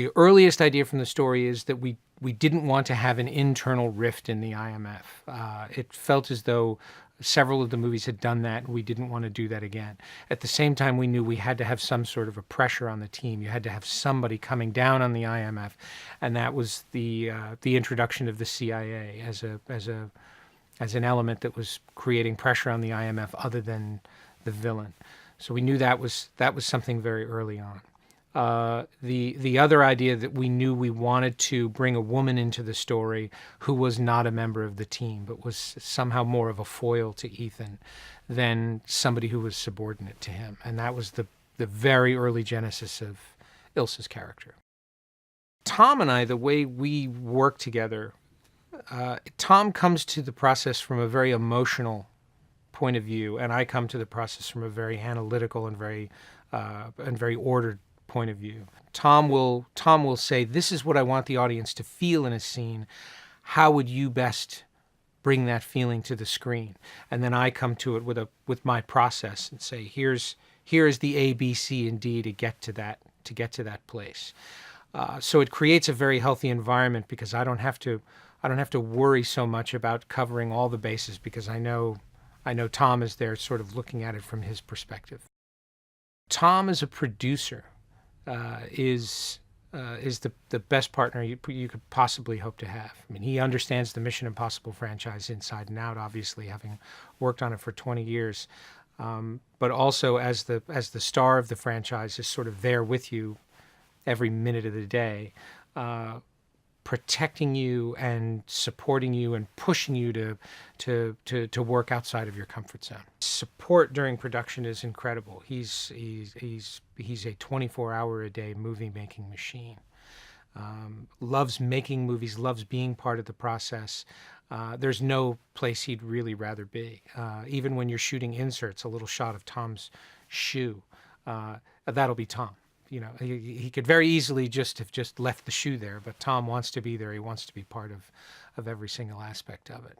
The earliest idea from the story is that we didn't want to have an internal rift in the IMF. It felt as though several of the movies had done that, and we didn't want to do that again. At the same time, we knew we had to have some sort of a pressure on the team. You had to have somebody coming down on the IMF, and that was the introduction of the CIA as an element that was creating pressure on the IMF other than the villain. So we knew that was something very early on. The other idea that we knew we wanted to bring a woman into the story who was not a member of the team, but was somehow more of a foil to Ethan than somebody who was subordinate to him. And that was the very early genesis of Ilsa's character. Tom and I, the way we work together, Tom comes to the process from a very emotional point of view, and I come to the process from a very analytical and very ordered point of view. Tom will say, "This is what I want the audience to feel in a scene. How would you best bring that feeling to the screen?" And then I come to it with my process and say, "Here's the A, B, C, and D to get to that place." So it creates a very healthy environment because I don't have to worry so much about covering all the bases because I know Tom is there, sort of looking at it from his perspective. Tom as a producer is the best partner you could possibly hope to have. I mean, he understands the Mission Impossible franchise inside and out, obviously, having worked on it for 20 years. But also, as the star of the franchise, is sort of there with you every minute of the day, protecting you and supporting you and pushing you to work outside of your comfort zone. Support during production is incredible. He's a 24-hour-a-day movie-making machine. Loves making movies, loves being part of the process. There's no place he'd really rather be. Even when you're shooting inserts, a little shot of Tom's shoe, that'll be Tom. You know, he could very easily have left the shoe there, but Tom wants to be there. He wants to be part of every single aspect of it.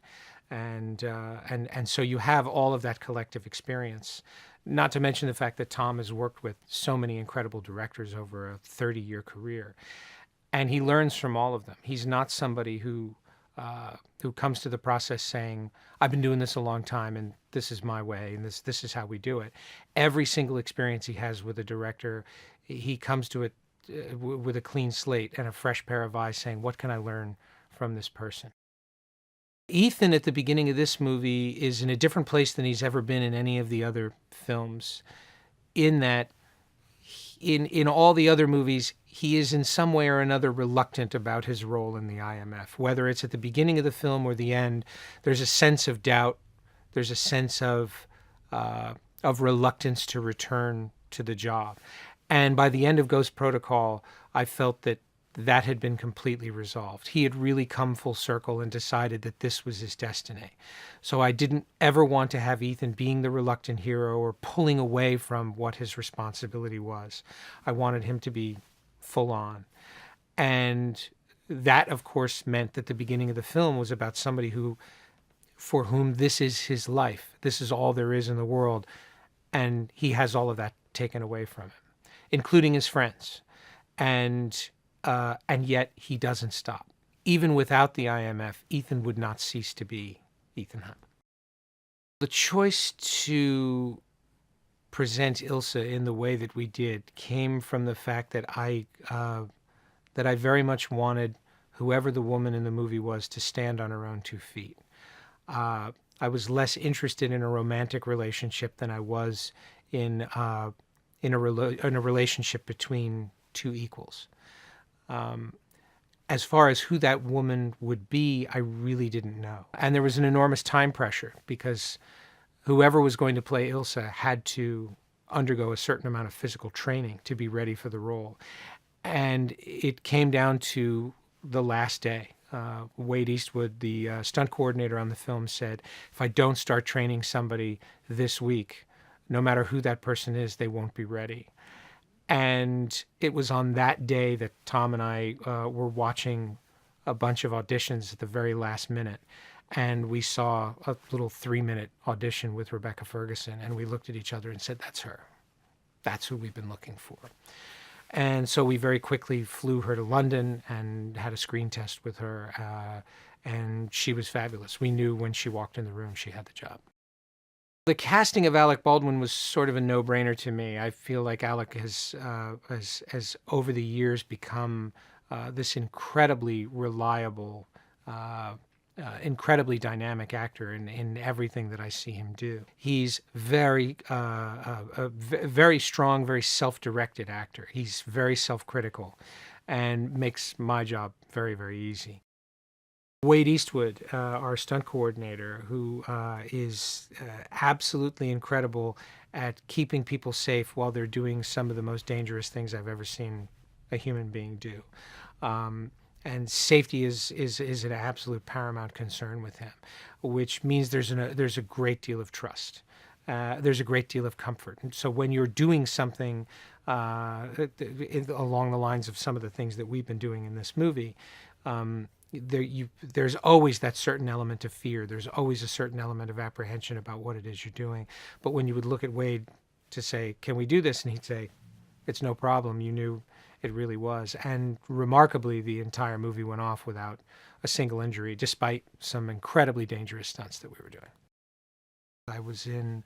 And so you have all of that collective experience, not to mention the fact that Tom has worked with so many incredible directors over a 30-year career, and he learns from all of them. He's not somebody who comes to the process saying, "I've been doing this a long time and this is my way and this is how we do it." Every single experience he has with a director, he comes to it with a clean slate and a fresh pair of eyes saying, "What can I learn from this person?" Ethan at the beginning of this movie is in a different place than he's ever been in any of the other films, in that in all the other movies, he is in some way or another reluctant about his role in the IMF. Whether it's at the beginning of the film or the end, there's a sense of doubt. There's a sense of reluctance to return to the job. And by the end of Ghost Protocol, I felt that had been completely resolved. He had really come full circle and decided that this was his destiny. So I didn't ever want to have Ethan being the reluctant hero or pulling away from what his responsibility was. I wanted him to be full on. And that, of course, meant that the beginning of the film was about somebody for whom this is his life. This is all there is in the world. And he has all of that taken away from him, including his friends. And yet he doesn't stop. Even without the IMF, Ethan would not cease to be Ethan Hunt. The choice to present Ilsa in the way that we did came from the fact that I very much wanted whoever the woman in the movie was to stand on her own 2 feet. I was less interested in a romantic relationship than I was in a relationship between two equals. As far as who that woman would be, I really didn't know. And there was an enormous time pressure because whoever was going to play Ilsa had to undergo a certain amount of physical training to be ready for the role. And it came down to the last day. Wade Eastwood, the stunt coordinator on the film, said, "If I don't start training somebody this week, no matter who that person is, they won't be ready." And it was on that day that Tom and I were watching a bunch of auditions at the very last minute. And we saw a little 3-minute audition with Rebecca Ferguson. And we looked at each other and said, "That's her. That's who we've been looking for." And so we very quickly flew her to London and had a screen test with her. And she was fabulous. We knew when she walked in the room, she had the job. The casting of Alec Baldwin was sort of a no-brainer to me. I feel like Alec has over the years become this incredibly reliable, uh, incredibly dynamic actor in everything that I see him do. He's very strong, very self-directed actor. He's very self-critical, and makes my job very, very easy. Wade Eastwood, our stunt coordinator, who is absolutely incredible at keeping people safe while they're doing some of the most dangerous things I've ever seen a human being do. Um, and safety is an absolute paramount concern with him, which means there's a great deal of trust. There's a great deal of comfort. And so when you're doing something along the lines of some of the things that we've been doing in this movie, there's always that certain element of fear. There's always a certain element of apprehension about what it is you're doing. But when you would look at Wade to say, "Can we do this?" and he'd say, "It's no problem," you knew it really was. And remarkably, the entire movie went off without a single injury, despite some incredibly dangerous stunts that we were doing. I was in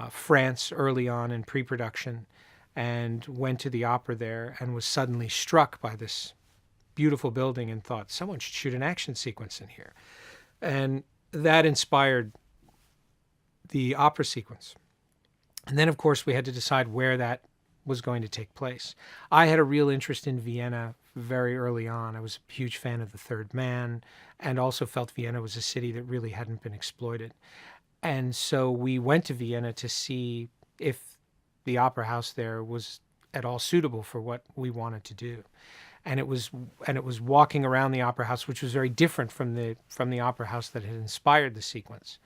France early on in pre-production and went to the opera there and was suddenly struck by this beautiful building and thought someone should shoot an action sequence in here. And that inspired the opera sequence. And then, of course, we had to decide where that was going to take place. I had a real interest in Vienna very early on. I was a huge fan of The Third Man, and also felt Vienna was a city that really hadn't been exploited. And so we went to Vienna to see if the opera house there was at all suitable for what we wanted to do. And it was walking around the opera house, which was very different from the opera house that had inspired the sequence,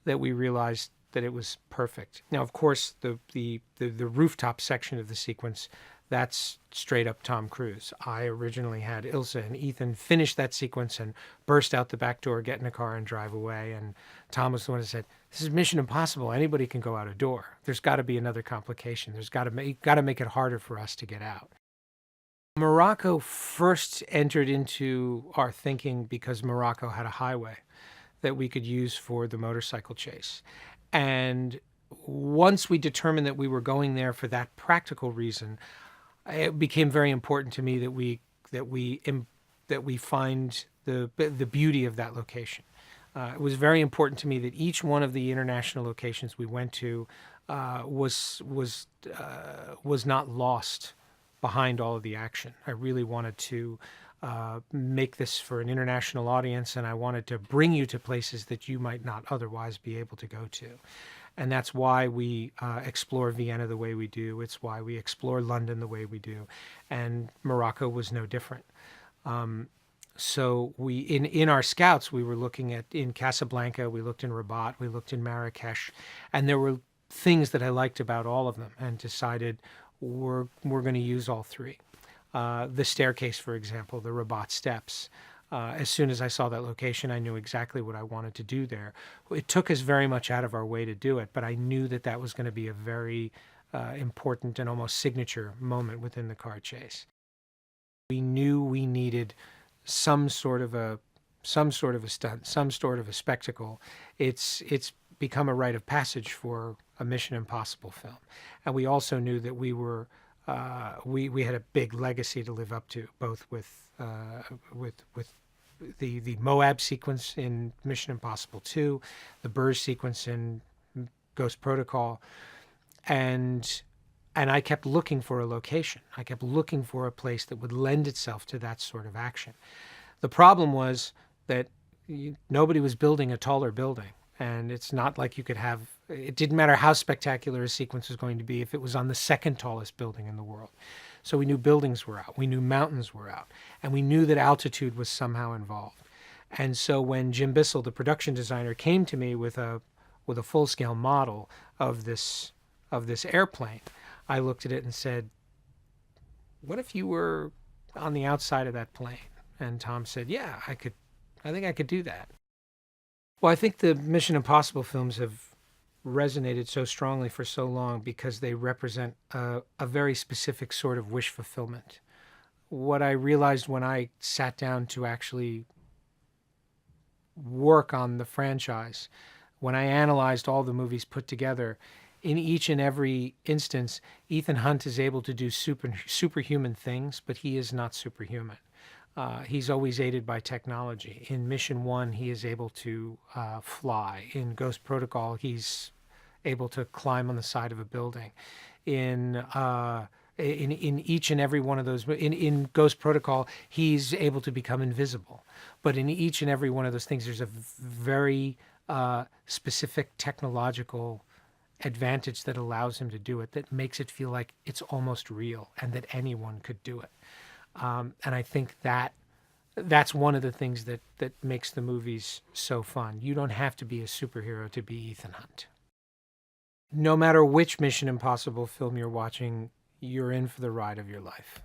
that we realized that it was perfect. Now, of course, the rooftop section of the sequence, that's straight up Tom Cruise. I originally had Ilsa and Ethan finish that sequence and burst out the back door, get in a car, and drive away. And Tom was the one who said, "This is Mission Impossible. Anybody can go out a door. There's got to be another complication. There's got to make it harder for us to get out." Morocco first entered into our thinking because Morocco had a highway that we could use for the motorcycle chase. And once we determined that we were going there for that practical reason, it became very important to me that we find the beauty of that location. It was very important to me that each one of the international locations we went to was not lost behind all of the action. I really wanted to make this for an international audience, and I wanted to bring you to places that you might not otherwise be able to go to. And that's why we explore Vienna the way we do. It's why we explore London the way we do. And Morocco was no different. So we, in our scouts, we were looking at, in Casablanca, we looked in Rabat, we looked in Marrakesh, and there were things that I liked about all of them, and decided we're going to use all three. The staircase, for example, the Rabat steps. As soon as I saw that location, I knew exactly what I wanted to do there. It took us very much out of our way to do it, but I knew that that was going to be a very important and almost signature moment within the car chase. We knew we needed some sort of a stunt, some sort of a spectacle. It's become a rite of passage for a Mission Impossible film, and we also knew that we had a big legacy to live up to, both with the Moab sequence in Mission Impossible 2, the Burj sequence in Ghost Protocol, and I kept looking for a location. I kept looking for a place that would lend itself to that sort of action. The problem was that nobody was building a taller building, and it's not like you could have, it didn't matter how spectacular a sequence was going to be if it was on the second tallest building in the world. So we knew buildings were out, we knew mountains were out, and we knew that altitude was somehow involved. And so when Jim Bissell, the production designer, came to me with a full-scale model of this airplane, I looked at it and said, "What if you were on the outside of that plane?" And Tom said, "Yeah, I think I could do that." Well, I think the Mission Impossible films have resonated so strongly for so long because they represent a very specific sort of wish fulfillment. What I realized when I sat down to actually work on the franchise, when I analyzed all the movies put together, in each and every instance, Ethan Hunt is able to do superhuman things, but he is not superhuman. He's always aided by technology. In Mission 1, he is able to fly. In Ghost Protocol, he's able to climb on the side of a building. In each and every one of those, in Ghost Protocol, he's able to become invisible. But in each and every one of those things, there's a very specific technological advantage that allows him to do it, that makes it feel like it's almost real and that anyone could do it. And I think that's one of the things that makes the movies so fun. You don't have to be a superhero to be Ethan Hunt. No matter which Mission Impossible film you're watching, you're in for the ride of your life.